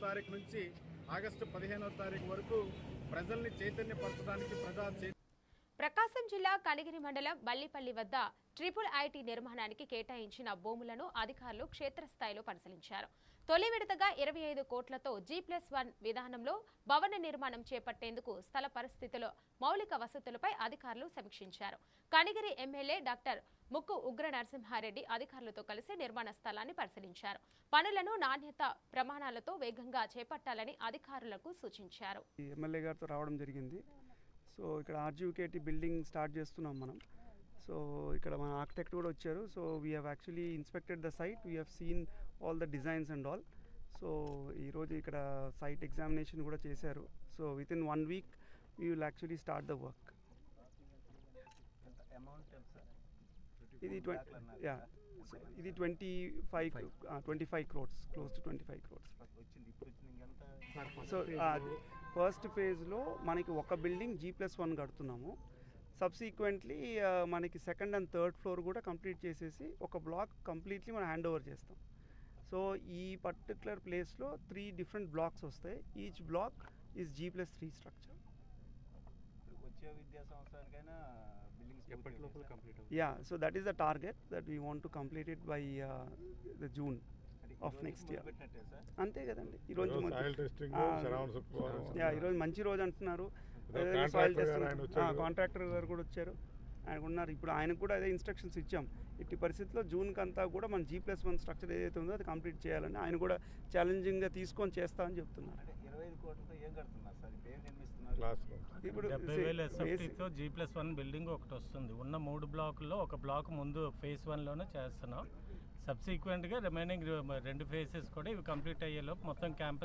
తారీఖు నుంచి ఆగస్టు 15వ తారీఖు వరకు ప్రజల్ని చైతన్యపరచడానికి ప్రకాశం జిల్లా కనిగిరి మండలం బల్లిపల్లి వద్ద IIIT నిర్మాణానికి కేటాయించిన భూములను అధికారులు క్షేత్రస్థాయిలో పరిశీలించారు. తొలి విడతగా 25 కోట్లతో G+1 విధానంలో భవన నిర్మాణం చేపట్టేందుకు స్థల పరిస్థితుల్లో మౌలిక వసతులపై అధికారులు సమీక్షించారు. కనిగిరి ఎమ్మెల్యే డాక్టర్ ముక్కు ఉగ్ర నరసింహారెడ్డి అధికారులతో కలిసి నిర్మాణ స్థలాన్ని పరిశీలించారు. పనులను నాణ్యత ప్రమాణాలతో వేగంగా చేపట్టాలని అధికారులకు సూచించారు. ఎమ్మెల్యే గారితో రావడం జరిగింది. సో ఇక్కడ RGUKT బిల్డింగ్ స్టార్ట్ చేస్తున్నాం మనం. సో ఇక్కడ మన ఆర్కిటెక్ట్ కూడా వచ్చారు. So we have actually inspected the site, we have seen all the designs and all. So ఈరోజు ఇక్కడ సైట్ ఎగ్జామినేషన్ కూడా చేశారు. So within 1 week we will actually start the work. ఇది 25 crores, close to 25 crores. So first ఫేజ్లో మనకి ఒక building G+1 కడుతున్నాము. Subsequently మనకి సెకండ్ అండ్ థర్డ్ ఫ్లోర్ కూడా కంప్లీట్ చేసేసి ఒక బ్లాక్ కంప్లీట్లీ మనం హ్యాండ్ ఓవర్ చేస్తాం. సో ఈ పర్టికులర్ ప్లేస్లో 3 డిఫరెంట్ బ్లాక్స్ వస్తాయి. Each black is G+3 structure. Yeah, so that is the target that we want to complete it by the June of next year. అంతే కదండి. ఈరోజు ఈరోజు మంచి రోజు అంటున్నారు. సాయిల్ టెస్ట్ కాంట్రాక్టర్ గారు కూడా వచ్చారు, ఆయన ఉన్నారు. ఇప్పుడు ఆయనకు కూడా అదే ఇన్స్ట్రక్షన్స్ ఇచ్చాం. ఇట్టి పరిస్థితుల్లో జూన్కి అంతా కూడా మన G+1 స్ట్రక్చర్ ఏదైతే ఉందో అది కంప్లీట్ చేయాలని ఆయన కూడా ఛాలెంజింగ్గా తీసుకొని చేస్తామని చెప్తున్నారు. ఇప్పుడు 70,000 SFTతో G+1 బిల్డింగ్ ఒకటి వస్తుంది. ఉన్న 3 బ్లాకుల్లో ఒక బ్లాక్ ముందు phase 1లోనే చేస్తున్నాం. సబ్సిక్వెంట్గా రిమైనింగ్ 2 ఫేసెస్ కూడా ఇవి కంప్లీట్ అయ్యేలోపు మొత్తం క్యాంపస్